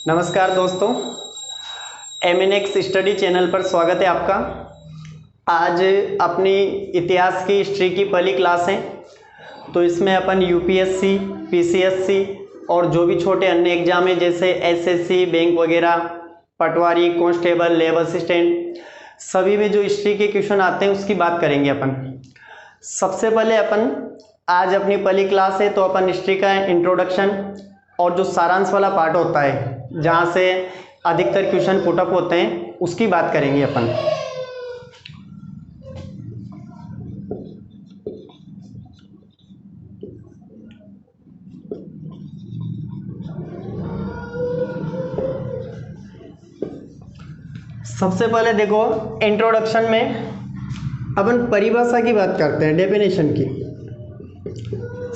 नमस्कार दोस्तों, MNX study channel पर स्वागत है आपका। आज अपनी इतिहास की हिस्ट्री की पहली क्लास है, तो इसमें अपन UPSC, PCSC और जो भी छोटे अन्य एग्जाम है जैसे SSC, बैंक वगैरह, पटवारी, कांस्टेबल, लेब असिस्टेंट, सभी में जो हिस्ट्री के क्वेश्चन आते हैं उसकी बात करेंगे अपन। सबसे पहले अपन आज अपनी पहली क्लास है तो अपन हिस्ट्री का इंट्रोडक्शन और जो सारांश वाला पार्ट होता है जहाँ से अधिकतर क्वेश्चन पुटअप होते हैं उसकी बात करेंगे अपन। सबसे पहले देखो, इंट्रोडक्शन में अपन परिभाषा की बात करते हैं, डेफिनेशन की।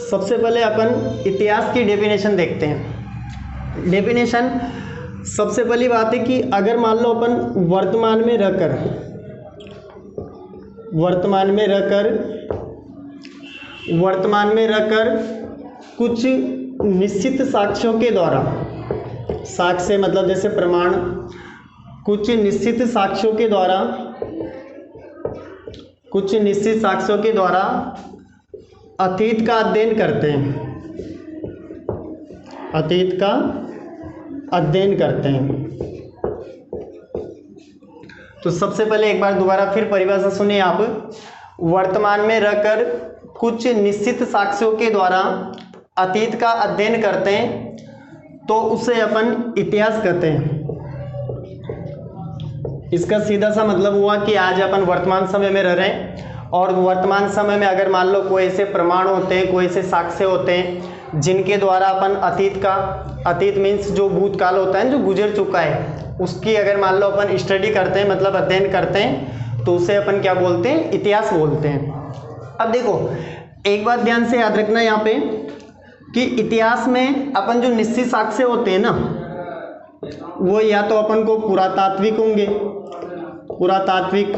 सबसे पहले अपन इतिहास की डेफिनेशन देखते हैं। डेफिनेशन सबसे पहली बात है कि अगर मान लो अपन वर्तमान में रहकर कुछ निश्चित साक्ष्यों के द्वारा, साक्ष्य मतलब जैसे प्रमाण, कुछ निश्चित साक्ष्यों के द्वारा अतीत का अध्ययन करते हैं। तो सबसे पहले एक बार दोबारा फिर परिभाषा सुनिए आप। वर्तमान में रहकर कुछ निश्चित साक्ष्यों के द्वारा अतीत का अध्ययन करते हैं तो उसे अपन इतिहास कहते हैं। इसका सीधा सा मतलब हुआ कि आज अपन वर्तमान समय में रह रहे हैं और वर्तमान समय में अगर मान लो कोई ऐसे प्रमाण होते हैं, कोई ऐसे साक्ष्य होते हैं जिनके द्वारा अपन अतीत मीन्स जो भूतकाल होता है, जो गुजर चुका है, उसकी अगर मान लो अपन स्टडी करते हैं, मतलब अध्ययन करते हैं, तो उसे अपन क्या बोलते हैं? इतिहास बोलते हैं। अब देखो, एक बात ध्यान से याद रखना यहाँ पे कि इतिहास में अपन जो निश्चित साक्ष्य होते हैं ना, वो या तो अपन को पुरातात्विक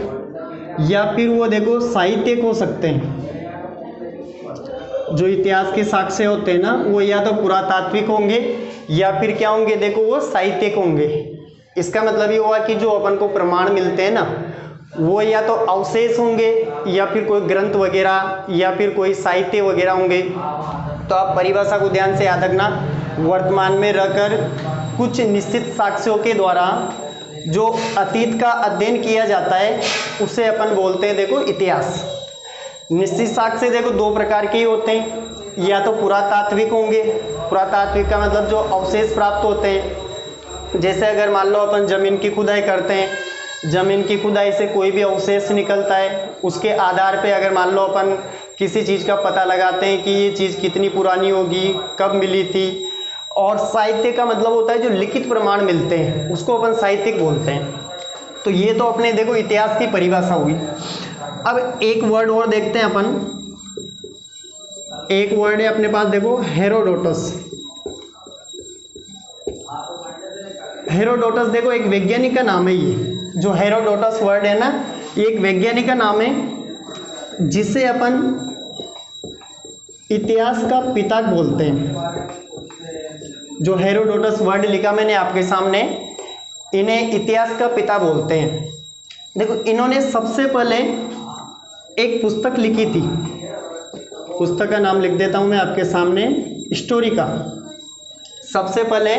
या फिर वो देखो साहित्यिक हो सकते हैं। जो इतिहास के साक्ष्य होते हैं ना, वो या तो पुरातात्विक होंगे या फिर क्या होंगे? देखो, वो साहित्यिक होंगे। इसका मतलब ये हुआ कि जो अपन को प्रमाण मिलते हैं ना, वो या तो अवशेष होंगे या फिर कोई ग्रंथ वगैरह या फिर कोई साहित्य वगैरह होंगे। तो आप परिभाषा को ध्यान से याद रखना। वर्तमान में रहकर कुछ निश्चित साक्ष्यों के द्वारा जो अतीत का अध्ययन किया जाता है उसे अपन बोलते हैं देखो इतिहास। निश्चित साक्ष्य देखो दो प्रकार के ही होते हैं, या तो पुरातात्विक होंगे। पुरातात्विक का मतलब जो अवशेष प्राप्त होते हैं, जैसे अगर मान लो अपन जमीन की खुदाई करते हैं, जमीन की खुदाई से कोई भी अवशेष निकलता है, उसके आधार पे अगर मान लो अपन किसी चीज़ का पता लगाते हैं कि ये चीज़ कितनी पुरानी होगी, कब मिली थी। और साहित्य का मतलब होता है जो लिखित प्रमाण मिलते हैं, उसको अपन साहित्यिक बोलते हैं। तो ये तो अपने देखो इतिहास की परिभाषा हुई। अब एक वर्ड और देखते हैं अपन। एक वर्ड है अपने पास, देखो, हेरोडोटस। हेरोडोटस देखो एक वैज्ञानिक का नाम है। ये जो हेरोडोटस वर्ड है ना, ये एक वैज्ञानिक का नाम है जिसे अपन इतिहास का पिता बोलते हैं। जो हेरोडोटस वर्ड लिखा मैंने आपके सामने, इन्हें इतिहास का पिता बोलते हैं। देखो, इन्होंने सबसे पहले एक पुस्तक लिखी थी। पुस्तक का नाम लिख देता हूं मैं आपके सामने, हिस्टोरिका। सबसे पहले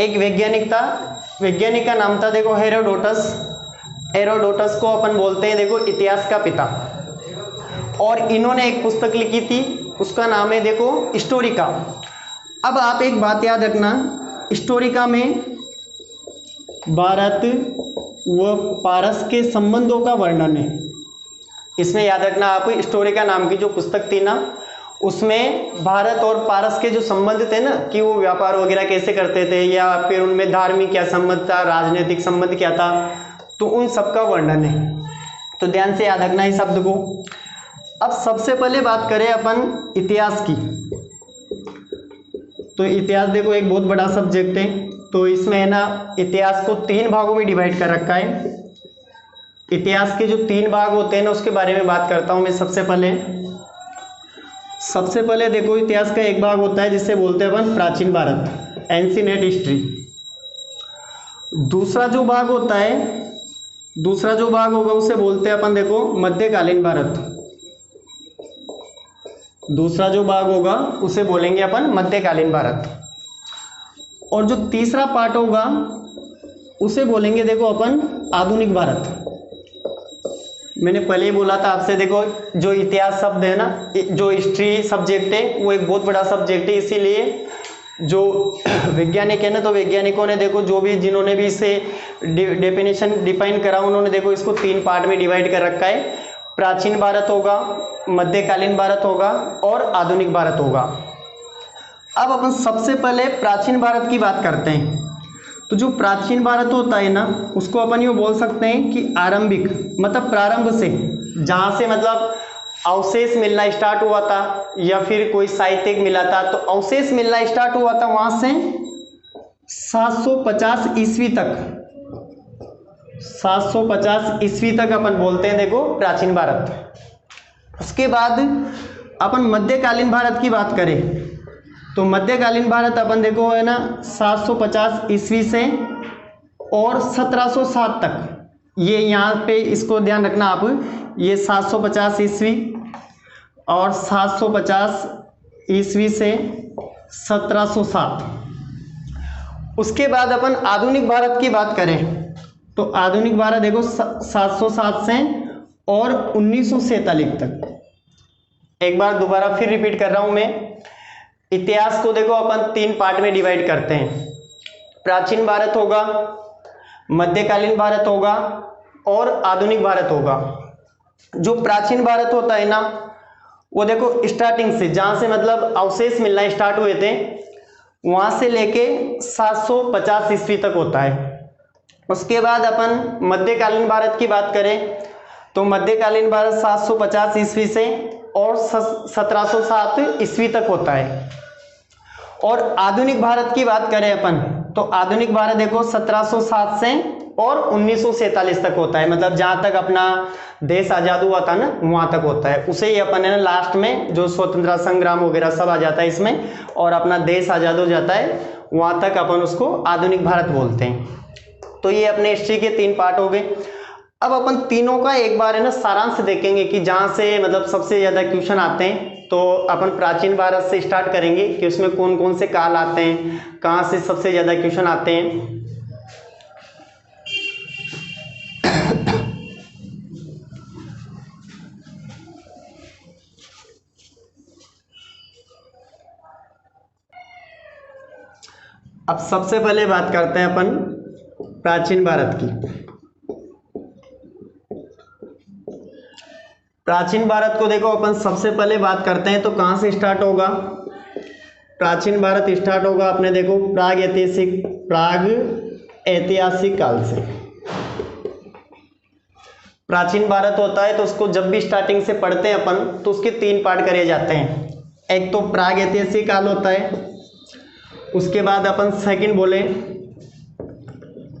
एक वैज्ञानिक था, वैज्ञानिक का नाम था देखो हेरोडोटस। हेरोडोटस को अपन बोलते हैं देखो इतिहास का पिता। और इन्होंने एक पुस्तक लिखी थी, उसका नाम है देखो हिस्टोरिका। अब आप एक बात याद रखना, हिस्टोरिका में भारत व पारस के संबंधों का वर्णन है। इसमें याद रखना आप, हिस्टोरिका नाम की जो पुस्तक थी ना, उसमें भारत और पारस के जो संबंध थे ना, कि वो व्यापार वगैरह कैसे करते थे, या फिर उनमें धार्मिक क्या संबंध था, राजनीतिक संबंध क्या था, तो उन सब का वर्णन है। तो ध्यान से याद रखना इस शब्द को। अब सबसे पहले बात करें अपन इतिहास की, तो इतिहास देखो एक बहुत बड़ा सब्जेक्ट है। तो इसमें है ना, इतिहास को 3 भागों में डिवाइड कर रखा है। इतिहास के जो 3 भाग होते हैं ना, उसके बारे में बात करता हूं मैं। सबसे पहले देखो, इतिहास का एक भाग होता है जिसे बोलते हैं अपन प्राचीन भारत, एंशिएंट हिस्ट्री। दूसरा जो भाग होता है, दूसरा जो भाग होगा उसे बोलते हैं अपन देखो मध्यकालीन भारत। दूसरा जो भाग होगा उसे बोलेंगे अपन मध्यकालीन भारत। और जो तीसरा पार्ट होगा उसे बोलेंगे देखो अपन आधुनिक भारत। मैंने पहले ही बोला था आपसे, देखो जो इतिहास शब्द है ना, जो हिस्ट्री सब्जेक्ट है वो एक बहुत बड़ा सब्जेक्ट है, इसीलिए जो वैज्ञानिक है ना, तो वैज्ञानिकों ने देखो जो भी जिन्होंने भी इसे डेफिनेशन डिफाइन करा, उन्होंने देखो इसको 3 पार्ट में डिवाइड कर रखा है। प्राचीन भारत होगा, मध्यकालीन भारत होगा और आधुनिक भारत होगा। अब अपन सबसे पहले प्राचीन भारत की बात करते हैं। तो जो प्राचीन भारत होता है ना, उसको अपन ये बोल सकते हैं कि आरंभिक, मतलब प्रारंभ से, जहाँ से मतलब अवशेष मिलना स्टार्ट हुआ था या फिर कोई साहित्यिक मिला था, तो अवशेष मिलना स्टार्ट हुआ था वहाँ से 750 ईस्वी तक, 750 ईस्वी तक अपन बोलते हैं देखो प्राचीन भारत। उसके बाद अपन मध्यकालीन भारत की बात करें तो मध्यकालीन भारत अपन देखो है ना 750 ईस्वी से और 1707 तक, ये यहाँ पे इसको ध्यान रखना आप, ये 750 ईस्वी और 750 ईस्वी से 1707। उसके बाद अपन आधुनिक भारत की बात करें तो आधुनिक भारत देखो 707 से और 1947 तक। एक बार दोबारा फिर रिपीट कर रहा हूं मैं, इतिहास को देखो अपन 3 पार्ट में डिवाइड करते हैं। प्राचीन भारत होगा, मध्यकालीन भारत होगा और आधुनिक भारत होगा। जो प्राचीन भारत होता है ना, वो देखो स्टार्टिंग से, जहां से मतलब अवशेष मिलना स्टार्ट हुए थे, वहां से लेके 750 ईस्वी तक होता है। उसके बाद अपन मध्यकालीन भारत की बात करें तो मध्यकालीन भारत 750 ईस्वी से और 1707 ईस्वी तक होता है। और आधुनिक भारत की बात करें अपन तो आधुनिक भारत देखो 1707 से और 1947 तक होता है, मतलब जहां तक अपना देश आजाद हुआ था ना वहां तक होता है। उसे ही अपन है ना लास्ट में जो स्वतंत्रता संग्राम वगैरह सब आ जाता है इसमें, और अपना देश आजाद हो जाता है, वहां तक अपन उसको आधुनिक भारत बोलते हैं। तो ये अपने हिस्ट्री के 3 पार्ट हो गए। अब अपन तीनों का एक बार है ना सारांश देखेंगे कि जहां से मतलब सबसे ज्यादा क्वेश्चन आते हैं। तो अपन प्राचीन भारत से स्टार्ट करेंगे कि उसमें कौन कौन से काल आते हैं, कहां से सबसे ज्यादा क्वेश्चन आते हैं। अब सबसे पहले बात करते हैं अपन प्राचीन भारत की। प्राचीन भारत को देखो अपन सबसे पहले बात करते हैं तो कहां से स्टार्ट होगा। प्राचीन भारत स्टार्ट होगा अपने देखो प्राग ऐतिहासिक काल से। प्राचीन भारत होता है तो उसको जब भी स्टार्टिंग से पढ़ते हैं अपन तो उसके 3 पार्ट करे जाते हैं। एक तो प्राग ऐतिहासिक काल होता है, उसके बाद अपन सेकंड बोले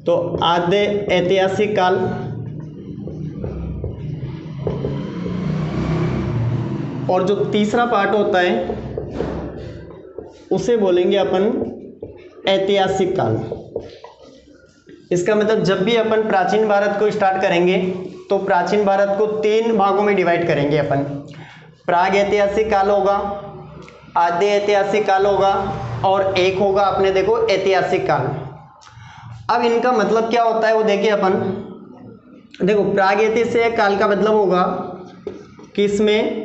तो आद्य ऐतिहासिक काल, और जो तीसरा पार्ट होता है उसे बोलेंगे अपन ऐतिहासिक काल। इसका मतलब जब भी अपन प्राचीन भारत को स्टार्ट करेंगे तो प्राचीन भारत को 3 भागों में डिवाइड करेंगे अपन। प्राग ऐतिहासिक काल होगा, आद्य ऐतिहासिक काल होगा और एक होगा अपने देखो ऐतिहासिक काल। अब इनका मतलब क्या होता है वो देखिए अपन। देखो प्राग ऐतिहासिक काल का मतलब होगा कि इसमें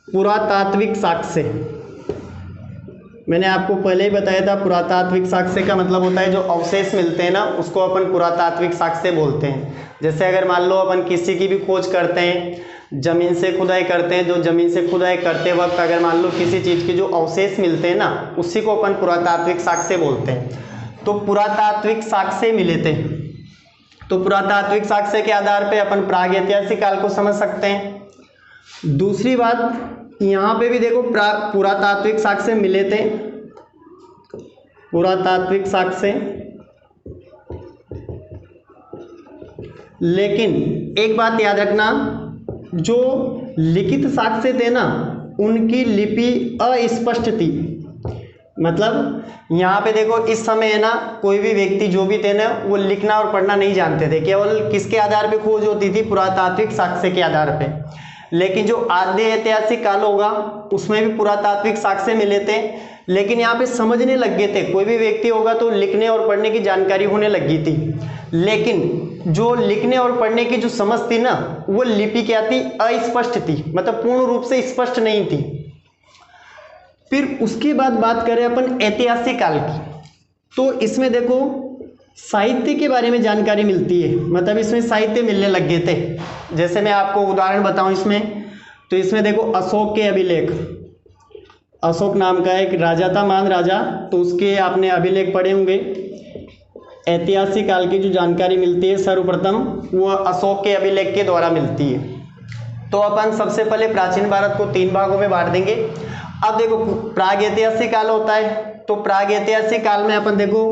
पुरातात्विक साक्ष्य, मैंने आपको पहले ही बताया था पुरातात्विक साक्ष्य का मतलब होता है जो अवशेष मिलते हैं ना उसको अपन पुरातात्विक साक्ष्य बोलते हैं। जैसे अगर मान लो अपन किसी की भी खोज करते हैं, जमीन से खुदाई करते हैं, जो जमीन से खुदाई करते वक्त अगर मान लो किसी चीज़ के जो अवशेष मिलते हैं ना उसी को अपन पुरातात्विक साक्ष्य बोलते हैं। तो पुरातात्विक साक्ष्य मिले थे, तो पुरातात्विक साक्ष्य के आधार पे अपन प्रागैतिहासिक काल को समझ सकते हैं। दूसरी बात यहाँ पे भी देखो पुरातात्विक साक्ष्य मिले थे, पुरातात्विक साक्ष्य, लेकिन एक बात याद रखना, जो लिखित साक्ष्य थे ना उनकी लिपि अस्पष्ट थी। मतलब यहाँ पे देखो इस समय है ना, कोई भी व्यक्ति जो भी थे ना वो लिखना और पढ़ना नहीं जानते थे, केवल किसके आधार पे खोज होती थी, पुरातात्विक साक्ष्य के आधार पे। लेकिन जो आद्य ऐतिहासिक काल होगा उसमें भी पुरातात्विक साक्ष्य मिले थे, लेकिन यहाँ पे समझने लग गए थे, कोई भी व्यक्ति होगा तो लिखने और पढ़ने की जानकारी होने लगी थी। लेकिन जो लिखने और पढ़ने की जो समझ थी ना, वो लिपि क्या थी, अस्पष्ट थी, मतलब पूर्ण रूप से स्पष्ट नहीं थी। फिर उसके बाद बात करें अपन ऐतिहासिक काल की, तो इसमें देखो साहित्य के बारे में जानकारी मिलती है, मतलब इसमें साहित्य मिलने लग गए थे। जैसे मैं आपको उदाहरण बताऊं इसमें, तो इसमें देखो अशोक के अभिलेख, अशोक नाम का एक राजा था, मान राजा, तो उसके आपने अभिलेख पढ़े होंगे। ऐतिहासिक काल की जो जानकारी मिलती है सर्वप्रथम वो अशोक के अभिलेख के द्वारा मिलती है। तो अपन सबसे पहले प्राचीन भारत को 3 भागों में बांट देंगे। अब देखो प्राग ऐतिहासिक काल होता है, तो प्राग ऐतिहासिक काल में अपन देखो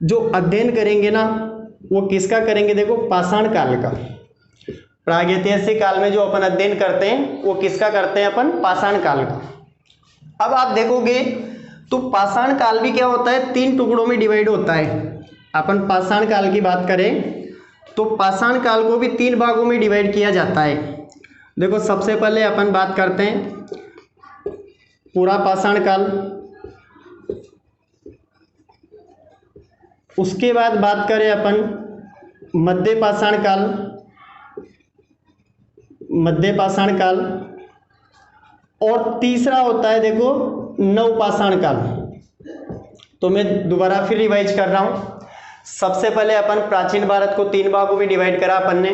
जो अध्ययन करेंगे ना वो किसका करेंगे, देखो पाषाण काल का। प्राग ऐतिहासिक काल में जो अपन अध्ययन करते हैं वो किसका करते हैं अपन, पाषाण काल का। अब आप देखोगे तो पाषाण काल भी क्या होता है, 3 टुकड़ों में डिवाइड होता है। अपन पाषाण काल की बात करें तो पाषाण काल को भी 3 भागों में डिवाइड किया जाता है। देखो सबसे पहले अपन बात करते हैं पूरा पाषाण काल, उसके बाद बात करें अपन मध्य पाषाण काल, मध्य पाषाण काल, और तीसरा होता है देखो नव पाषाण काल। तो मैं दोबारा फिर रिवाइज कर रहा हूं। सबसे पहले अपन प्राचीन भारत को 3 भागों में डिवाइड करा अपन ने।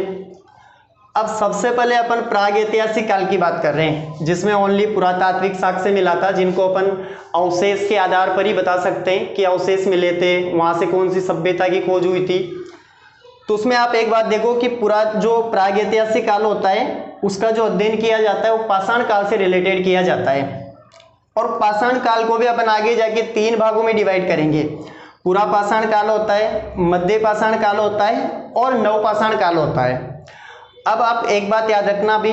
अब सबसे पहले अपन प्राग ऐतिहासिक काल की बात कर रहे हैं, जिसमें ओनली पुरातात्विक साक्ष्य मिला था, जिनको अपन अवशेष के आधार पर ही बता सकते हैं कि अवशेष मिले थे, वहां से कौन सी सभ्यता की खोज हुई थी। तो उसमें आप एक बात देखो कि पूरा जो प्राग ऐतिहासिक काल होता है उसका जो अध्ययन किया जाता है वो पाषाण काल से रिलेटेड किया जाता है। और पाषाण काल को भी अपन आगे जाके 3 भागों में डिवाइड करेंगे। पूरा पाषाण काल होता है, मध्य पाषाण काल होता है और नव पाषाण काल होता है। अब आप एक बात याद रखना भी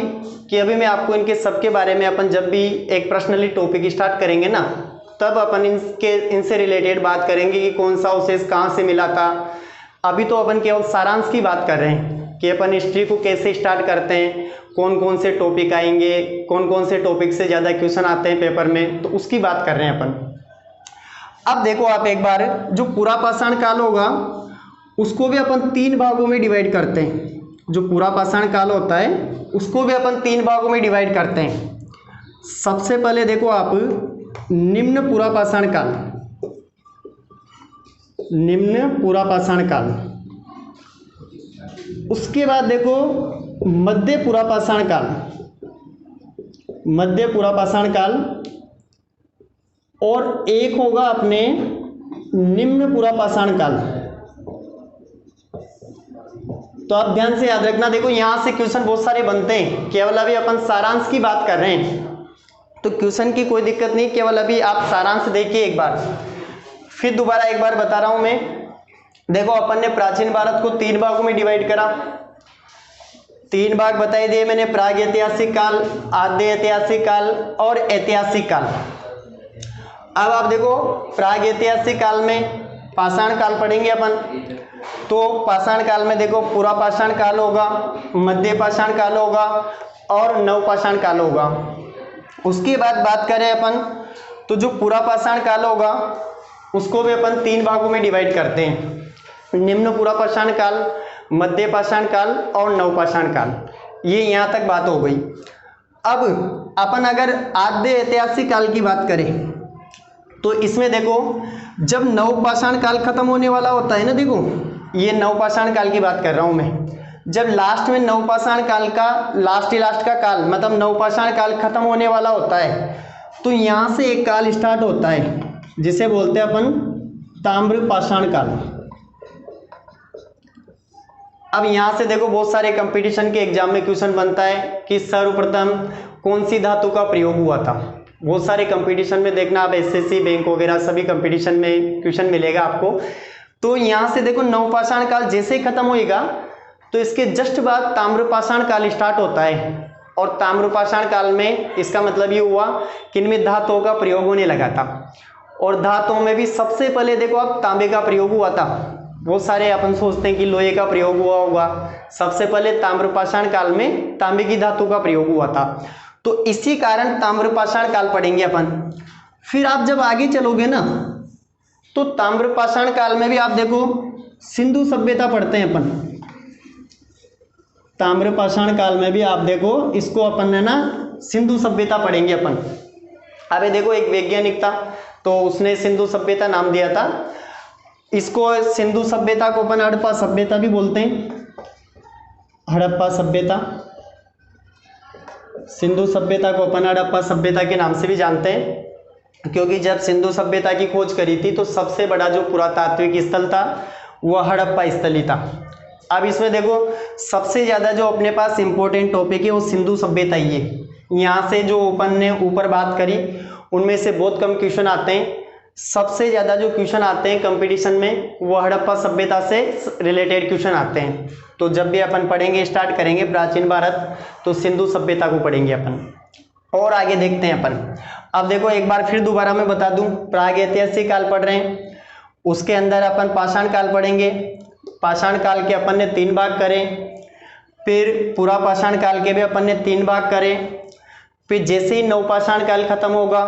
कि अभी मैं आपको इनके सबके बारे में अपन जब भी एक पर्सनली टॉपिक स्टार्ट करेंगे ना, तब अपन इनसे रिलेटेड बात करेंगे कि कौन सा अवशेष कहाँ से मिला था। अभी तो अपन केवल सारांश की बात कर रहे हैं कि अपन हिस्ट्री को कैसे स्टार्ट करते हैं, कौन कौन से टॉपिक आएंगे, कौन कौन से टॉपिक से ज़्यादा क्वेश्चन आते हैं पेपर में, तो उसकी बात कर रहे हैं अपन। अब देखो आप एक बार जो पूरा पाषाण काल होगा उसको भी अपन 3 भागों में डिवाइड करते हैं। जो पूरा पाषाण काल होता है उसको भी अपन 3 भागों में डिवाइड करते हैं। सबसे पहले देखो आप निम्न पूरा पाषाण काल, निम्न पूरा पाषाण काल, उसके बाद देखो मध्य पूरा पाषाण काल, मध्य पूरा पाषाण काल, और एक होगा अपने निम्न पूरा पाषाण काल। तो आप ध्यान से याद रखना, देखो यहां से क्वेश्चन बहुत सारे बनते हैं, केवल अभी अपन सारांश की बात कर रहे हैं तो क्वेश्चन की कोई दिक्कत नहीं, केवल अभी आप सारांश देखिए एक बार। फिर दोबारा एक बार बता रहा हूं मैं। देखो अपन ने प्राचीन भारत को 3 भागों में डिवाइड करा, 3 भाग बताई दिए मैंने, प्राग ऐतिहासिक काल, आद्य ऐतिहासिक काल और ऐतिहासिक काल। अब आप देखो प्राग ऐतिहासिक काल में पाषाण काल पढ़ेंगे अपन, तो पाषाण काल में देखो पूरा पाषाण काल होगा, मध्य पाषाण काल होगा और नव पाषाण काल होगा। उसके बाद बात करें अपन तो जो पूरा पाषाण काल होगा उसको भी अपन 3 भागों में डिवाइड करते हैं, निम्न पूरा पाषाण काल, मध्य पाषाण काल और नव पाषाण काल। ये यहाँ तक बात हो गई। अब अपन अगर आद्य ऐतिहासिक काल की बात करें तो इसमें देखो जब नव पाषाण काल खत्म होने वाला होता है ना, देखो ये नव पाषाण काल की बात कर रहा हूं मैं, जब लास्ट में नव पाषाण काल का लास्ट का काल मतलब नव पाषाण काल खत्म होने वाला होता है, तो यहां से एक काल स्टार्ट होता है जिसे बोलते हैं अपन ताम्र पाषाण काल। अब यहां से देखो बहुत सारे कंपटीशन के एग्जाम में क्वेश्चन बनता है कि सर्वप्रथम कौन सी धातु का प्रयोग हुआ था। बहुत सारे कंपटीशन में देखना आप, एसएससी बैंक वगैरह सभी कंपटीशन में क्वेश्चन मिलेगा आपको। तो यहाँ से देखो नव पाषाण काल जैसे ही खत्म होएगा तो इसके जस्ट बाद ताम्र पाषाण काल स्टार्ट होता है, और ताम्र पाषाण काल में इसका मतलब ये हुआ कि इनमें धातुओं का प्रयोग होने लगा था। और धातुओं में भी सबसे पहले देखो आप तांबे का प्रयोग हुआ था। बहुत सारे अपन सोचते हैं कि लोहे का प्रयोग हुआ होगा, सबसे पहले ताम्रपाषाण काल में तांबे की धातु का प्रयोग हुआ था। तो इसी कारण ताम्रपाषाण काल पढ़ेंगे अपन। फिर आप जब आगे चलोगे ना तो ताम्रपाषाण काल में भी आप देखो सिंधु सभ्यता पढ़ते हैं अपन। ताम्रपाषाण काल में भी आप देखो इसको अपन है ना सिंधु सभ्यता पढ़ेंगे अपन। अबे देखो एक वैज्ञानिक था तो उसने सिंधु सभ्यता नाम दिया था इसको। सिंधु सभ्यता को अपन हड़प्पा सभ्यता भी बोलते हैं, हड़प्पा सभ्यता। सिंधु सभ्यता को अपन हड़प्पा सभ्यता के नाम से भी जानते हैं क्योंकि जब सिंधु सभ्यता की खोज करी थी तो सबसे बड़ा जो पुरातात्विक स्थल था वह हड़प्पा स्थल ही था। अब इसमें देखो सबसे ज़्यादा जो अपने पास इंपॉर्टेंट टॉपिक है वो सिंधु सभ्यता ही है। यहाँ से जो अपन ने ऊपर बात करी उनमें से बहुत कम क्वेश्चन आते हैं। सबसे ज़्यादा जो क्वेश्चन आते हैं कंपटीशन में वो हड़प्पा सभ्यता से रिलेटेड क्वेश्चन आते हैं। तो जब भी अपन पढ़ेंगे स्टार्ट करेंगे प्राचीन भारत तो सिंधु सभ्यता को पढ़ेंगे अपन। और आगे देखते हैं अपन। अब देखो एक बार फिर दोबारा मैं बता दूं, प्रागैतिहासिक काल पढ़ रहे हैं, उसके अंदर अपन पाषाण काल पढ़ेंगे। पाषाण काल के अपन ने 3 भाग करें, फिर पूरा पाषाण काल के भी अपन ने 3 भाग करें। फिर जैसे ही नवपाषाण काल खत्म होगा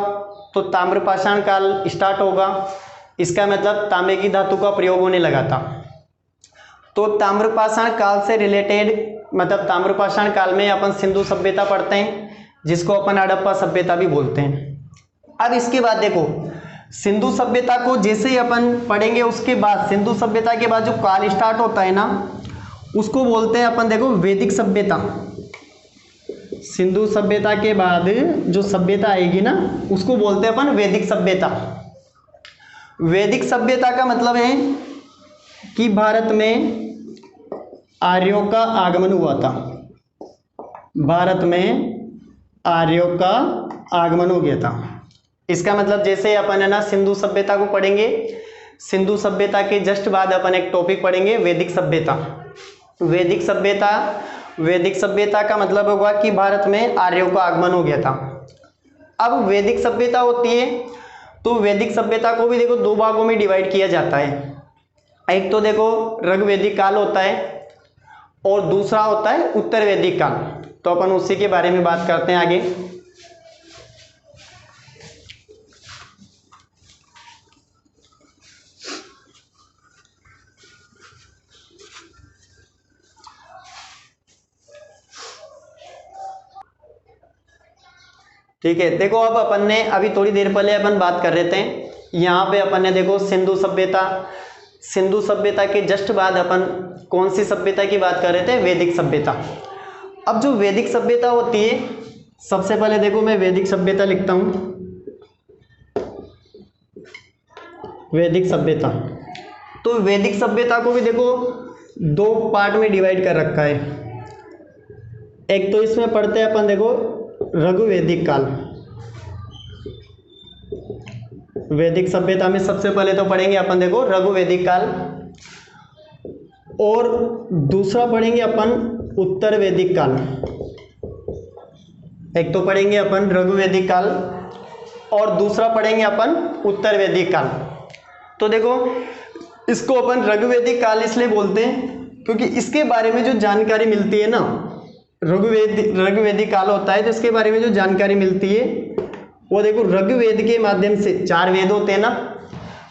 तो ताम्रपाषाण काल स्टार्ट होगा। इसका मतलब तांबे की धातु का प्रयोग होने लगा था। तो ताम्रपाषाण काल से रिलेटेड मतलब ताम्रपाषाण काल में अपन सिंधु सभ्यता पढ़ते हैं जिसको अपन हड़प्पा सभ्यता भी बोलते हैं। अब इसके बाद देखो सिंधु सभ्यता को जैसे ही अपन पढ़ेंगे उसके बाद सिंधु सभ्यता के बाद जो काल स्टार्ट होता है ना उसको बोलते हैं अपन देखो वैदिक सभ्यता। सिंधु सभ्यता के बाद जो सभ्यता आएगी ना उसको बोलते हैं अपन वैदिक सभ्यता। वैदिक सभ्यता का मतलब है कि भारत में आर्यों का आगमन हुआ था। भारत में आर्यों का आगमन हो गया था। इसका मतलब जैसे अपन है ना सिंधु सभ्यता को पढ़ेंगे, सिंधु सभ्यता के जस्ट बाद अपन एक टॉपिक पढ़ेंगे वैदिक सभ्यता। वैदिक सभ्यता का मतलब होगा कि भारत में आर्यों का आगमन हो गया था। अब वैदिक सभ्यता होती है तो वैदिक सभ्यता को भी देखो 2 भागों में डिवाइड किया जाता है। एक तो देखो ऋग्वैदिक काल होता है और दूसरा होता है उत्तर वैदिक काल। तो अपन उसी के बारे में बात करते हैं आगे। ठीक है, देखो अब अपन ने अभी थोड़ी देर पहले अपन बात कर रहे थे यहाँ पे अपन ने देखो सिंधु सभ्यता के जस्ट बाद अपन कौन सी सभ्यता की बात कर रहे थे, वैदिक सभ्यता। अब जो वैदिक सभ्यता होती है सबसे पहले देखो मैं वैदिक सभ्यता लिखता हूँ। वैदिक सभ्यता, तो वैदिक सभ्यता को भी देखो 2 पार्ट में डिवाइड कर रखा है। एक तो इसमें पढ़ते हैं अपन देखो ऋग्वैदिक काल। वैदिक सभ्यता में सबसे पहले तो पढ़ेंगे अपन देखो ऋग्वैदिक काल और दूसरा पढ़ेंगे अपन उत्तर वैदिक काल। एक तो पढ़ेंगे अपन ऋग्वैदिक काल और दूसरा पढ़ेंगे अपन उत्तर वैदिक काल। तो देखो इसको अपन ऋग्वैदिक काल इसलिए बोलते हैं क्योंकि इसके बारे में जो जानकारी मिलती है ना, ऋग्वैदिक काल होता है तो इसके बारे में जो जानकारी मिलती है वो देखो ऋग्वेद के माध्यम से। 4 वेद होते हैं ना,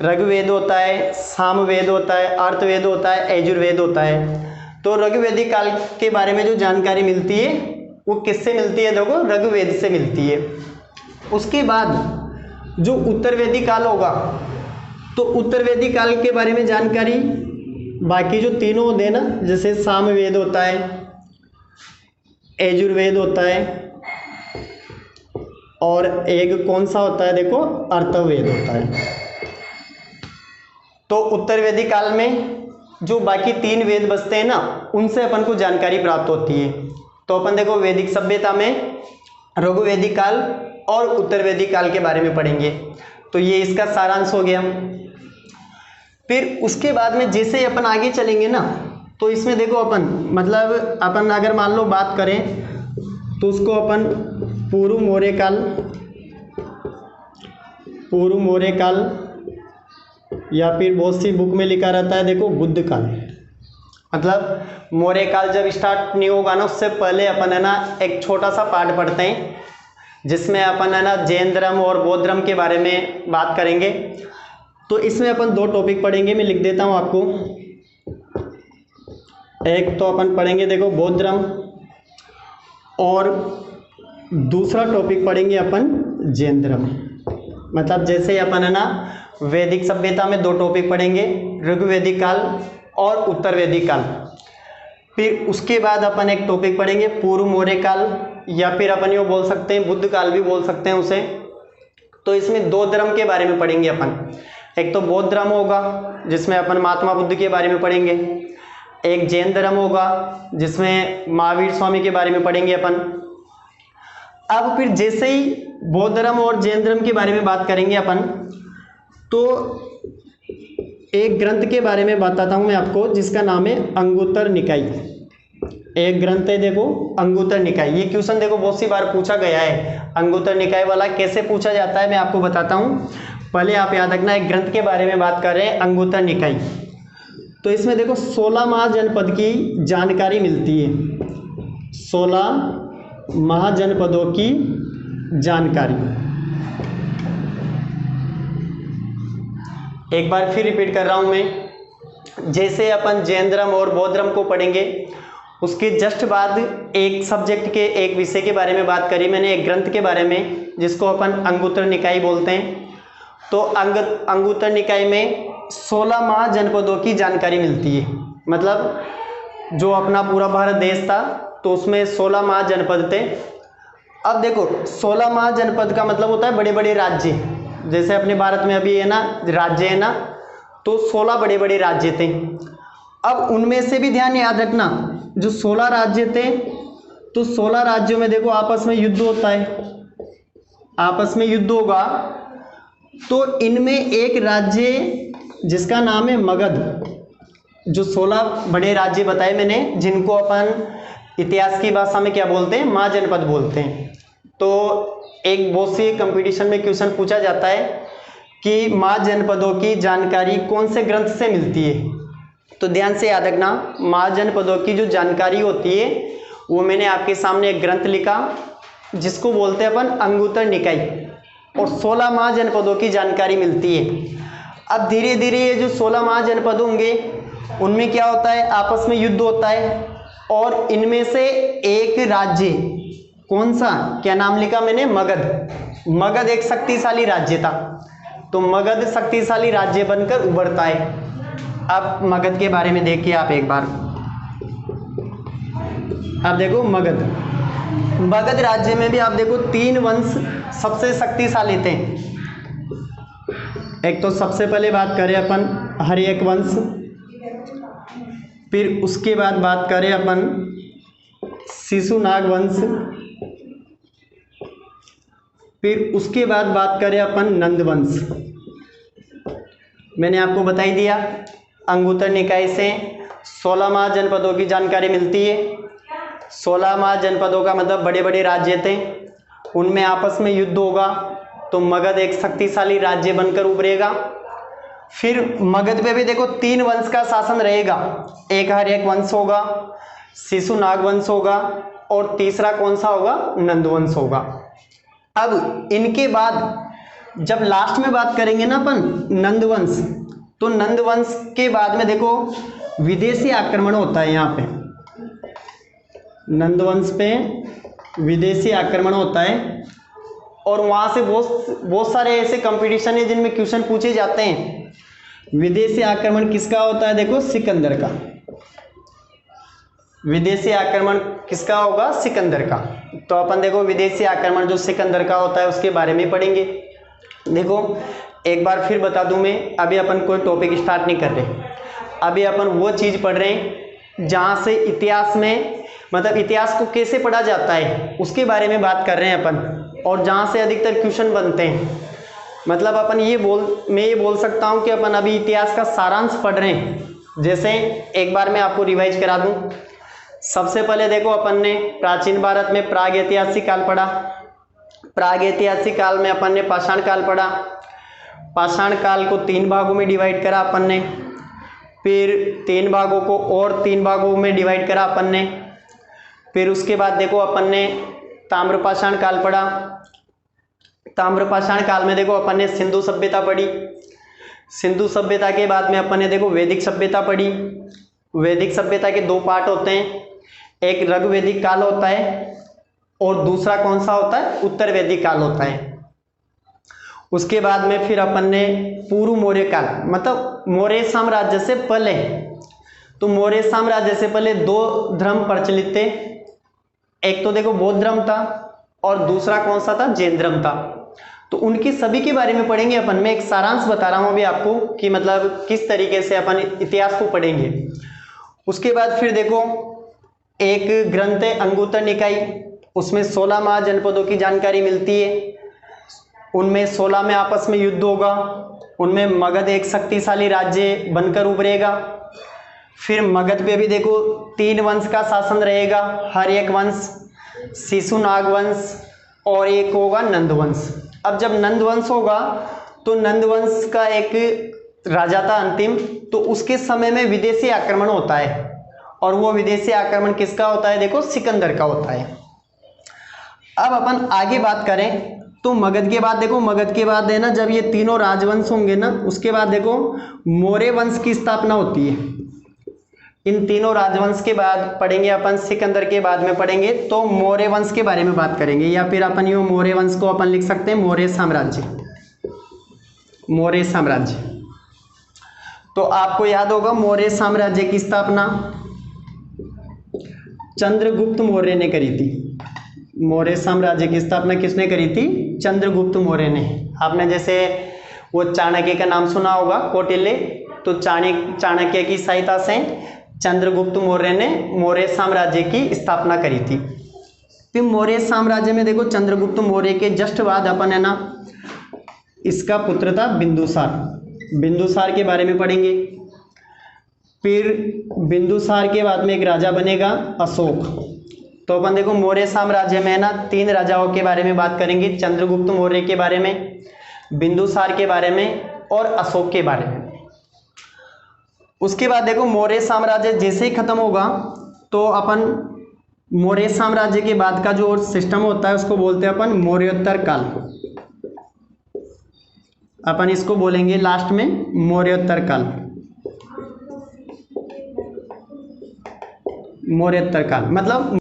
ऋग्वेद होता है, सामवेद होता है, अर्थवेद होता है, यजुर्वेद होता है। तो ऋग्वैदिक काल के बारे में जो जानकारी मिलती है वो किससे मिलती है, देखो ऋग्वेद से मिलती है। उसके बाद जो उत्तर वैदिक काल होगा तो उत्तर वैदिक काल के बारे में जानकारी बाकी जो तीनों होते हैं ना, जैसे सामवेद होता है, यजुर्वेद होता है और एक कौन सा होता है देखो अर्थवेद होता है। तो उत्तर वैदिक काल में जो बाकी 3 वेद बचते हैं ना उनसे अपन को जानकारी प्राप्त होती है। तो अपन देखो वैदिक सभ्यता में ऋग्वैदिक काल और उत्तर वैदिक काल के बारे में पढ़ेंगे। तो ये इसका सारांश हो गया। फिर उसके बाद में जैसे ही अपन आगे चलेंगे ना तो इसमें देखो अपन मतलब अपन अगर मान लो बात करें तो उसको अपन पूर्व पूर्व मौर्य काल, या फिर बहुत सी बुक में लिखा रहता है देखो बुद्ध काल। मतलब मौर्य काल जब स्टार्ट नहीं होगा ना, उससे पहले अपन है ना एक छोटा सा पार्ट पढ़ते हैं जिसमें अपन है ना जैन धर्म और बौद्ध धर्म के बारे में बात करेंगे। तो इसमें अपन दो टॉपिक पढ़ेंगे, मैं लिख देता हूँ आपको। एक तो अपन पढ़ेंगे देखो बौद्ध धर्म, और दूसरा टॉपिक पढ़ेंगे अपन जैन धर्म। मतलब जैसे अपन है ना वैदिक सभ्यता में दो टॉपिक पढ़ेंगे, ऋग्वैदिक काल और उत्तर वैदिक काल। फिर उसके बाद अपन एक टॉपिक पढ़ेंगे पूर्व मौर्य काल, या फिर अपन ये बोल सकते हैं बुद्ध काल भी बोल सकते हैं उसे। तो इसमें दो धर्म के बारे में पढ़ेंगे अपन। एक तो बौद्ध धर्म होगा जिसमें अपन महात्मा बुद्ध के बारे में पढ़ेंगे, एक जैन धर्म होगा जिसमें महावीर स्वामी के बारे में पढ़ेंगे अपन। अब फिर जैसे ही बौद्ध धर्म और जैन धर्म के बारे में बात करेंगे अपन, तो एक ग्रंथ के बारे में बताता हूं मैं आपको जिसका नाम है अंगुत्तर निकाय। एक ग्रंथ है देखो अंगुत्तर निकाय। ये क्वेश्चन देखो बहुत सी बार पूछा गया है, अंगुत्तर निकाय वाला कैसे पूछा जाता है मैं आपको बताता हूं। पहले आप याद रखना, एक ग्रंथ के बारे में बात कर रहे हैं अंगुत्तर निकाय। तो इसमें देखो 16 महाजनपद की जानकारी मिलती है, 16 महाजनपदों की जानकारी। एक बार फिर रिपीट कर रहा हूं मैं। जैसे अपन जैन धर्म और बौद्ध धर्म को पढ़ेंगे, उसके जस्ट बाद एक सब्जेक्ट के एक विषय के बारे में बात करी मैंने, एक ग्रंथ के बारे में जिसको अपन अंगुत्तर निकाय बोलते हैं। तो अंगुत्तर निकाय में 16 महाजनपदों की जानकारी मिलती है। मतलब जो अपना पूरा भारत देश था तो उसमें 16 महाजनपद थे। अब देखो 16 महाजनपद का मतलब होता है बड़े बड़े राज्य। जैसे अपने भारत में अभी है ना राज्य है ना, तो 16 बड़े बड़े राज्य थे। अब उनमें से भी ध्यान याद रखना, जो 16 राज्य थे तो 16 राज्यों में देखो आपस में युद्ध होता है, आपस में युद्ध होगा। तो इनमें एक राज्य जिसका नाम है मगध, जो 16 बड़े राज्य बताए मैंने जिनको अपन इतिहास की भाषा में क्या बोलते हैं, महाजनपद बोलते हैं। तो एक बहुत सी कंपटीशन में क्वेश्चन पूछा जाता है कि महाजनपदों की जानकारी कौन से ग्रंथ से मिलती है। तो ध्यान से याद रखना, महाजनपदों की जो जानकारी होती है वो मैंने आपके सामने एक ग्रंथ लिखा जिसको बोलते हैं अपन अंगुत्तर निकाय, और 16 महाजनपदों की जानकारी मिलती है। अब धीरे धीरे ये जो 16 महाजनपद होंगे उनमें क्या होता है, आपस में युद्ध होता है, और इनमें से एक राज्य कौन सा, क्या नाम लिखा मैंने, मगध। मगध एक शक्तिशाली राज्य था, तो मगध शक्तिशाली राज्य बनकर उभरता है। अब मगध के बारे में देखिए आप एक बार। अब देखो मगध राज्य में भी आप देखो 3 वंश सबसे शक्तिशाली थे। एक तो सबसे पहले बात करें अपन हर्यक वंश, फिर उसके बाद बात करें अपन शिशुनाग वंश, फिर उसके बाद बात करें अपन नंद वंश। मैंने आपको बता ही दिया अंगुत्तर निकाय से 16 महाजनपदों की जानकारी मिलती है। 16 महाजनपदों का मतलब बड़े बड़े राज्य थे, उनमें आपस में युद्ध होगा तो मगध एक शक्तिशाली राज्य बनकर उभरेगा। फिर मगध पे भी देखो 3 वंश का शासन रहेगा, एक हर्यक वंश होगा, शिशुनाग वंश होगा, और तीसरा कौन सा होगा, नंद वंश होगा। अब इनके बाद जब लास्ट में बात करेंगे ना अपन नंद वंश, तो नंद वंश के बाद में देखो विदेशी आक्रमण होता है। यहाँ पे नंद वंश पे विदेशी आक्रमण होता है, और वहाँ से बहुत सारे ऐसे कंपटीशन है जिनमें क्वेश्चन पूछे जाते हैं। विदेशी आक्रमण किसका होता है, देखो सिकंदर का। विदेशी आक्रमण किसका होगा, सिकंदर का। तो अपन देखो विदेशी आक्रमण जो सिकंदर का होता है उसके बारे में पढ़ेंगे। देखो एक बार फिर बता दूं मैं, अभी अपन कोई टॉपिक स्टार्ट नहीं कर रहे, अभी अपन वो चीज़ पढ़ रहे हैं जहाँ से इतिहास में मतलब इतिहास को कैसे पढ़ा जाता है उसके बारे में बात कर रहे हैं अपन, और जहाँ से अधिकतर क्वेश्चन बनते हैं। मतलब अपन मैं ये बोल सकता हूँ कि अपन अभी इतिहास का सारांश पढ़ रहे हैं। जैसे एक बार मैं आपको रिवाइज करा दूँ। सबसे पहले देखो अपन ने प्राचीन भारत में प्राग ऐतिहासिक काल पढ़ा, प्राग ऐतिहासिक काल में अपन ने पाषाण काल पढ़ा, पाषाण काल को 3 भागों में डिवाइड करा अपन ने, फिर 3 भागों को और 3 भागों में डिवाइड करा अपन ने। फिर उसके बाद देखो अपन ने ताम्रपाषाण काल पढ़ा। ताम्रपाषाण काल में देखो अपन ने सिंधु सभ्यता पढ़ी। सिंधु सभ्यता के बाद में अपन ने देखो वैदिक सभ्यता पढ़ी। वैदिक सभ्यता के 2 पार्ट होते हैं, एक ऋग्वैदिक काल होता है और दूसरा कौन सा होता है, उत्तर वैदिक काल होता है। उसके बाद में फिर अपन ने पूर्व मौर्य काल, मतलब मौर्य साम्राज्य से पहले, तो मौर्य साम्राज्य से पहले 2 धर्म प्रचलित थे, एक तो देखो बौद्ध धर्म था और दूसरा कौन सा था, जैन धर्म था। तो उनकी सभी के बारे में पढ़ेंगे अपन। मैं एक सारांश बता रहा हूं अभी आपको कि मतलब किस तरीके से अपन इतिहास को पढ़ेंगे। उसके बाद फिर देखो एक ग्रंथ है अंगुत्तर निकाय, उसमें 16 महाजनपदों की जानकारी मिलती है। उनमें 16 में आपस में युद्ध होगा, उनमें मगध एक शक्तिशाली राज्य बनकर उभरेगा। फिर मगध पे भी देखो 3 वंश का शासन रहेगा, हर एक वंश शिशुनाग वंश और एक होगा नंद वंश। अब जब नंद वंश होगा तो नंद वंश का एक राजा था अंतिम, तो उसके समय में विदेशी आक्रमण होता है और वो विदेशी आक्रमण किसका होता है, देखो सिकंदर का होता है। अब अपन आगे बात करें तो मगध के बाद देखो, मगध के बाद है ना जब ये तीनों राजवंश होंगे ना, उसके बाद देखो मौर्य वंश की स्थापना होती है। इन तीनों राजवंश के बाद पढ़ेंगे अपन, सिकंदर के बाद में पढ़ेंगे तो मौर्य वंश के बारे में बात करेंगे, या फिर अपन यूं मौर्य वंश को अपन लिख सकते हैं मौर्य साम्राज्य। मौर्य साम्राज्य, तो आपको याद होगा मौर्य साम्राज्य की स्थापना चंद्रगुप्त मौर्य ने करी थी। मौर्य साम्राज्य की स्थापना किसने करी थी, चंद्रगुप्त मौर्य ने। आपने जैसे वो चाणक्य का नाम सुना होगा, कौटिल्य, तो चाणक्य की सहायता से चंद्रगुप्त मौर्य ने मौर्य साम्राज्य की स्थापना करी थी। फिर मौर्य साम्राज्य में देखो चंद्रगुप्त मौर्य के जस्ट बाद अपन है ना, इसका पुत्र था बिंदुसार, बिंदुसार के बारे में पढ़ेंगे। फिर बिंदुसार के बाद में एक राजा बनेगा अशोक। तो अपन देखो मौर्य साम्राज्य में है ना 3 राजाओं के बारे में बात करेंगे, चंद्रगुप्त मौर्य के बारे में, बिंदुसार के बारे में और अशोक के बारे में। उसके बाद देखो मौर्य साम्राज्य जैसे ही खत्म होगा तो अपन मौर्य साम्राज्य के बाद का जो सिस्टम होता है उसको बोलते हैं अपन मौर्योत्तर काल। अपन इसको बोलेंगे लास्ट में मौर्योत्तर काल। मौर्योत्तर काल मतलब,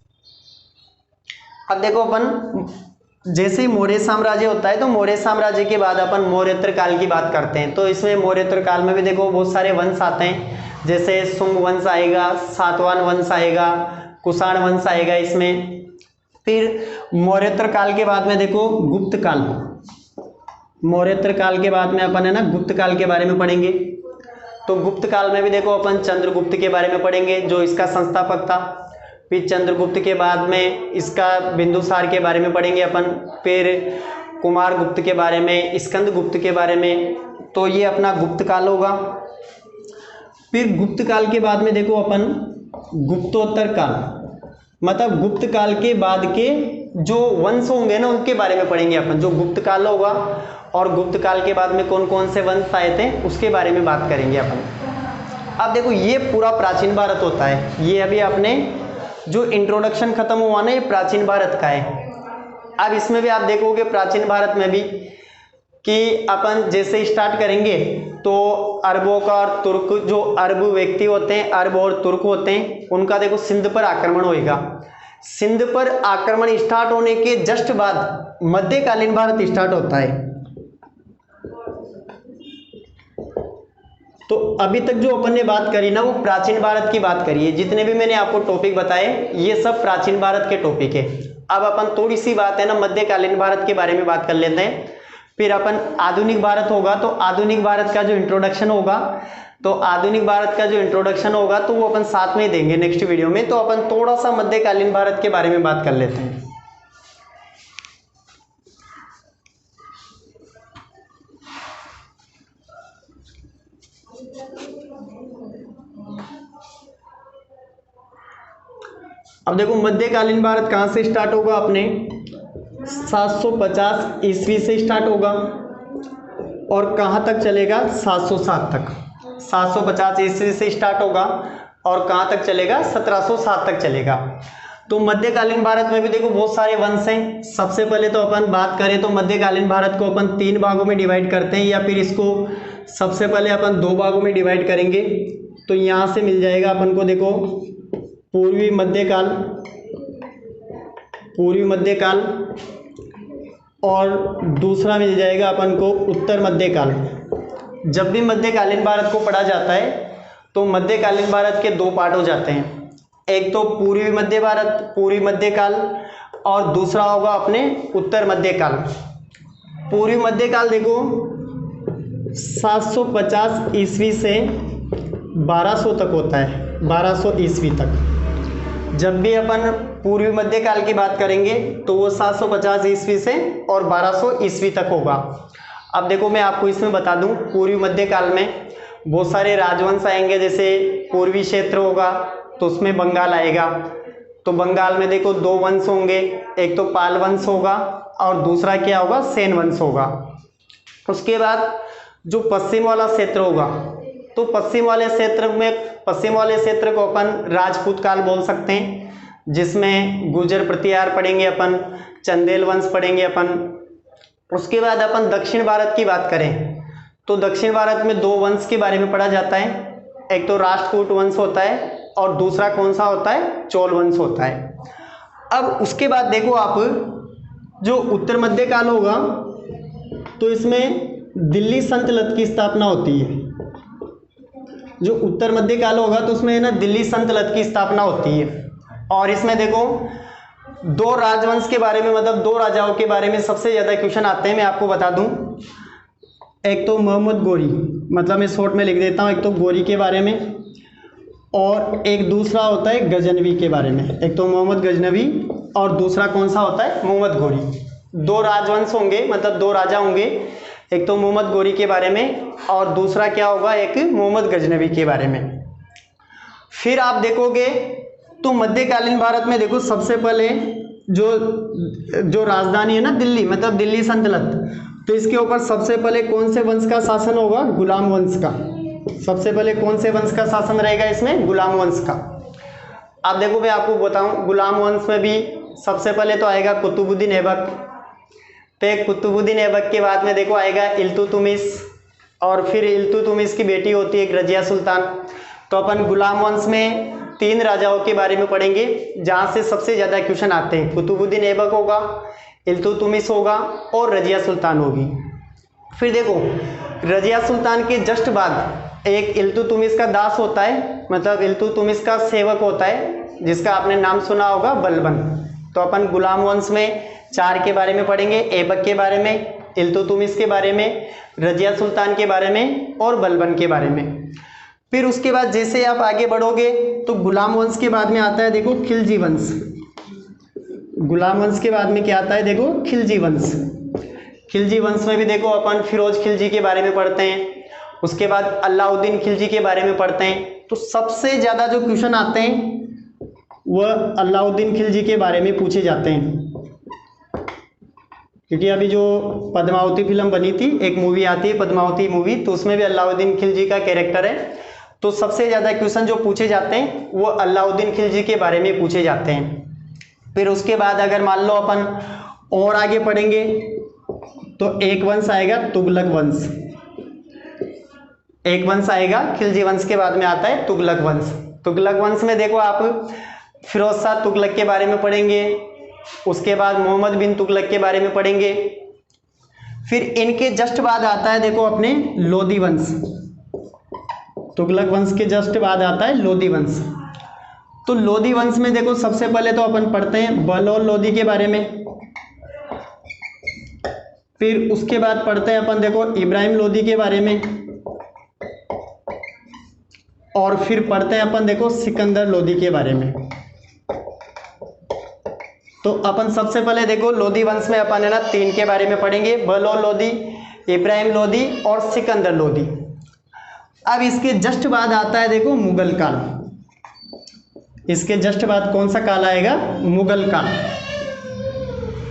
अब देखो अपन जैसे ही मौर्य साम्राज्य होता है तो मौर्य साम्राज्य के बाद अपन मौर्योत्तर काल की बात करते हैं। तो इसमें मौर्योत्तर काल में भी देखो बहुत सारे वंश आते हैं, जैसे शुंग वंश आएगा, सातवाहन वंश आएगा, कुषाण वंश आएगा इसमें। फिर मौर्योत्तर काल के बाद में देखो गुप्त काल। मौर्योत्तर काल के बाद में अपन है ना गुप्त काल के बारे में पढ़ेंगे। तो गुप्त काल में भी देखो अपन चंद्रगुप्त के बारे में पढ़ेंगे जो इसका संस्थापक था। फिर चंद्रगुप्त के बाद में इसका बिंदुसार के बारे में पढ़ेंगे अपन। फिर कुमार गुप्त के बारे में, स्कंद गुप्त के बारे में। तो ये अपना गुप्त काल होगा। फिर गुप्त काल के बाद में देखो अपन गुप्तोत्तर काल, मतलब गुप्त काल के बाद के जो वंश होंगे ना उनके बारे में पढ़ेंगे अपन। जो गुप्त काल होगा और गुप्त काल के बाद में कौन कौन से वंश आए थे उसके बारे में बात करेंगे अपन। अब देखो ये पूरा प्राचीन भारत होता है। ये अभी अपने जो इंट्रोडक्शन खत्म हुआ ना, ये प्राचीन भारत का है। अब इसमें भी आप देखोगे प्राचीन भारत में भी कि अपन जैसे स्टार्ट करेंगे तो अरबों का और तुर्क, जो अरब व्यक्ति होते हैं, अरब और तुर्क होते हैं, उनका देखो सिंध पर आक्रमण होएगा। सिंध पर आक्रमण स्टार्ट होने के जस्ट बाद मध्यकालीन भारत स्टार्ट होता है। तो अभी तक जो अपन ने बात करी ना वो प्राचीन भारत की बात करी है। जितने भी मैंने आपको टॉपिक बताए ये सब प्राचीन भारत के टॉपिक है। अब अपन थोड़ी सी बात है ना मध्यकालीन भारत के बारे में बात कर लेते हैं। फिर अपन आधुनिक भारत होगा तो आधुनिक भारत का जो इंट्रोडक्शन होगा, तो आधुनिक भारत का जो इंट्रोडक्शन होगा तो वो अपन साथ में ही देंगे नेक्स्ट वीडियो में। तो अपन थोड़ा सा मध्यकालीन भारत के बारे में बात कर लेते हैं। अब देखो मध्यकालीन भारत कहाँ से स्टार्ट होगा, अपने 750 ईस्वी से स्टार्ट होगा। और कहाँ तक चलेगा, 707 तक। 750 ईस्वी से स्टार्ट होगा और कहाँ तक चलेगा, 1707 तक चलेगा। तो मध्यकालीन भारत में भी देखो बहुत सारे वंश हैं। सबसे पहले तो अपन बात करें तो मध्यकालीन भारत को अपन 3 भागों में डिवाइड करते हैं, या फिर इसको सबसे पहले अपन 2 भागों में डिवाइड करेंगे। तो यहाँ से मिल जाएगा अपन को, देखो पूर्वी मध्यकाल और दूसरा मिल जाएगा अपन को उत्तर मध्यकाल। जब भी मध्यकालीन भारत को पढ़ा जाता है तो मध्यकालीन भारत के 2 पार्ट हो जाते हैं, एक तो पूर्वी मध्यकाल और दूसरा होगा अपने उत्तर मध्यकाल। पूर्वी मध्यकाल देखो 750 ईस्वी से 1200 तक होता है, 1200 ईस्वी तक। जब भी अपन पूर्वी मध्यकाल की बात करेंगे तो वो 750 ईस्वी से और 1200 ईस्वी तक होगा। अब देखो मैं आपको इसमें बता दूं, पूर्वी मध्यकाल में बहुत सारे राजवंश आएंगे, जैसे पूर्वी क्षेत्र होगा तो उसमें बंगाल आएगा। तो बंगाल में देखो 2 वंश होंगे, एक तो पाल वंश होगा और दूसरा क्या होगा, सेन वंश होगा। उसके बाद जो पश्चिम वाला क्षेत्र होगा, तो पश्चिम वाले क्षेत्र को अपन राजपूत काल बोल सकते हैं, जिसमें गुर्जर प्रतिहार पढ़ेंगे अपन, चंदेल वंश पढ़ेंगे अपन। उसके बाद अपन दक्षिण भारत की बात करें तो दक्षिण भारत में 2 वंश के बारे में पढ़ा जाता है, एक तो राष्ट्रकूट वंश होता है और दूसरा कौन सा होता है, चोल वंश होता है। अब उसके बाद देखो आप, जो उत्तर मध्यकाल होगा तो इसमें दिल्ली सल्तनत की स्थापना होती है। जो उत्तर मध्यकाल होगा तो उसमें ना दिल्ली सल्तनत की स्थापना होती है। और इसमें देखो 2 राजवंश के बारे में, मतलब 2 राजाओं के बारे में सबसे ज़्यादा क्वेश्चन आते हैं। मैं आपको बता दूं, एक तो मोहम्मद गोरी, मतलब मैं शॉर्ट में लिख देता हूँ, एक तो गोरी के बारे में और एक दूसरा होता है गजनवी के बारे में। एक तो मोहम्मद गजनवी और दूसरा कौन सा होता है, मोहम्मद गोरी। 2 राजवंश होंगे, मतलब 2 राजा होंगे, एक तो मोहम्मद गोरी के बारे में और दूसरा क्या होगा, एक मोहम्मद गजनवी के बारे में। फिर आप देखोगे तो मध्यकालीन भारत में देखो सबसे पहले जो राजधानी है ना दिल्ली, मतलब दिल्ली सल्तनत, तो इसके ऊपर सबसे पहले कौन से वंश का शासन होगा, गुलाम वंश का। सबसे पहले कौन से वंश का शासन रहेगा इसमें, गुलाम वंश का। अब देखो मैं आपको बताऊं, गुलाम वंश में भी सबसे पहले तो आएगा कुतुबुद्दीन ऐबक, फिर कुतुबुद्दीन ऐबक के बाद में देखो आएगा इल्तुतमिश, और फिर इल्तुतमिश की बेटी होती है रजिया सुल्तान। तो अपन गुलाम वंश में 3 राजाओं के बारे में पढ़ेंगे जहाँ से सबसे ज़्यादा क्वेश्चन आते हैं। कुतुबुद्दीन ऐबक होगा, इल्तुतमिश होगा और रजिया सुल्तान होगी। फिर देखो रजिया सुल्तान के जस्ट बाद एक इल्तुतमिश का दास होता है, मतलब इल्तुतमिश का सेवक होता है, जिसका आपने नाम सुना होगा, बलबन। तो अपन गुलाम वंश में 4 के बारे में पढ़ेंगे, ऐबक के बारे में, इल्तुतमिश के बारे में, रजिया सुल्तान के बारे में और बलबन के बारे में। फिर उसके बाद जैसे आप आगे बढ़ोगे तो गुलाम वंश के बाद में आता है देखो खिलजी वंश। गुलाम वंश के बाद में क्या आता है, देखो खिलजी वंश। खिलजी वंश में भी देखो अपन फिरोज खिलजी के बारे में पढ़ते हैं, उसके बाद अलाउद्दीन खिलजी के बारे में पढ़ते हैं। तो सबसे ज़्यादा जो क्वेश्चन आते हैं वह अलाउद्दीन खिलजी के बारे में पूछे जाते हैं, क्योंकि अभी जो पद्मावती फिल्म बनी थी, एक मूवी आती है पद्मावती मूवी, तो उसमें भी अलाउद्दीन खिलजी का कैरेक्टर है। तो सबसे ज़्यादा क्वेश्चन जो पूछे जाते हैं वो अलाउद्दीन खिलजी के बारे में पूछे जाते हैं। फिर उसके बाद अगर मान लो अपन और आगे पढ़ेंगे तो एक वंश आएगा तुगलक वंश। एक वंश आएगा, खिलजी वंश के बाद में आता है तुगलक वंश। तुगलक वंश में देखो आप फिरोज शाह तुगलक के बारे में पढ़ेंगे, उसके बाद मोहम्मद बिन तुगलक के बारे में पढ़ेंगे। फिर इनके जस्ट बाद आता है देखो अपने लोधी वंश। तुगलक वंश के जस्ट बाद आता है लोधी वंश। तो लोधी वंश में देखो सबसे पहले तो अपन पढ़ते हैं बलौल लोधी के बारे में, फिर उसके बाद पढ़ते हैं अपन देखो इब्राहिम लोधी के बारे में, और फिर पढ़ते हैं अपन देखो सिकंदर लोधी के बारे में। तो अपन सबसे पहले देखो लोधी वंश में अपन है ना 3 के बारे में पढ़ेंगे, बलौल लोधी, इब्राहिम लोधी और सिकंदर लोधी। अब इसके जस्ट बाद आता है देखो मुगल काल। इसके जस्ट बाद कौन सा काल आएगा, मुगल काल।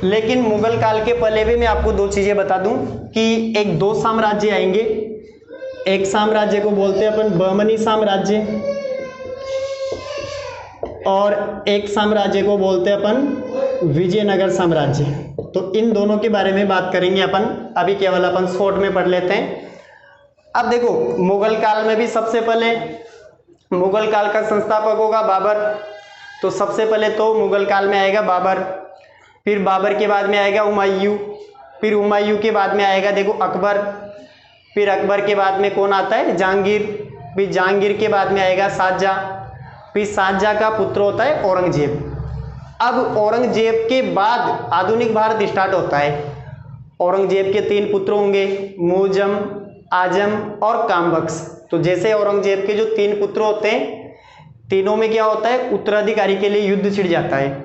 लेकिन मुगल काल के पहले भी मैं आपको दो चीजें बता दूं कि एक दो साम्राज्य आएंगे। एक साम्राज्य को बोलते हैं अपन बहमनी साम्राज्य, और एक साम्राज्य को बोलते हैं अपन विजयनगर साम्राज्य। तो इन दोनों के बारे में बात करेंगे अपन। अभी केवल अपन शॉर्ट में पढ़ लेते हैं। अब देखो, मुगल काल में भी सबसे पहले मुगल काल का संस्थापक होगा बाबर। तो सबसे पहले तो मुगल काल में आएगा बाबर, फिर बाबर के बाद में आएगा हुमायूं, फिर हुमायूं के बाद में आएगा देखो अकबर, फिर अकबर के बाद में कौन आता है, जहांगीर, फिर जहांगीर के बाद में आएगा शाहजहां, फिर शाहजहां का पुत्र होता है औरंगजेब। अब औरंगजेब के बाद आधुनिक भारत स्टार्ट होता है। औरंगजेब के तीन पुत्र होंगे, मुअज्जम, आजम और कामबख्श। तो जैसे औरंगजेब के जो तीन पुत्र होते हैं, तीनों में क्या होता है, उत्तराधिकारी के लिए युद्ध छिड़ जाता है।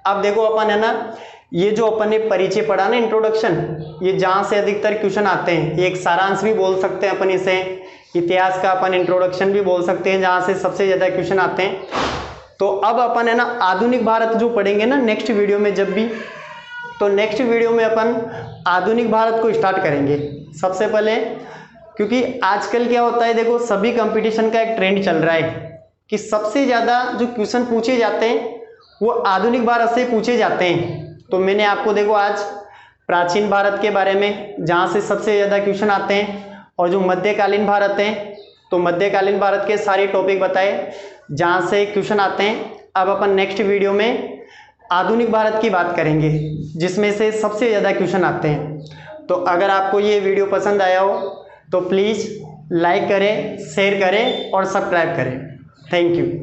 अब देखो अपन है ना, ये जो अपन ने परिचय पढ़ा ना, इंट्रोडक्शन, ये जहां से अधिकतर क्वेश्चन आते हैं, एक सारांश भी बोल सकते हैं अपन इसे, इतिहास का अपन इंट्रोडक्शन भी बोल सकते हैं, जहां से सबसे ज्यादा क्वेश्चन आते हैं। तो अब अपन है ना आधुनिक भारत जो पढ़ेंगे ना नेक्स्ट वीडियो में, जब भी, तो नेक्स्ट वीडियो में अपन आधुनिक भारत को स्टार्ट करेंगे सबसे पहले। क्योंकि आजकल क्या होता है, देखो सभी कंपटीशन का एक ट्रेंड चल रहा है कि सबसे ज़्यादा जो क्वेश्चन पूछे जाते हैं वो आधुनिक भारत से पूछे जाते हैं। तो मैंने आपको देखो आज प्राचीन भारत के बारे में, जहाँ से सबसे ज़्यादा क्वेश्चन आते हैं, और जो मध्यकालीन भारत है, तो मध्यकालीन भारत के सारे टॉपिक बताए जहाँ से क्वेश्चन आते हैं। अब अपन नेक्स्ट वीडियो में आधुनिक भारत की बात करेंगे, जिसमें से सबसे ज़्यादा क्वेश्चन आते हैं। तो अगर आपको ये वीडियो पसंद आया हो तो प्लीज़ लाइक करें, शेयर करें और सब्सक्राइब करें। Thank you.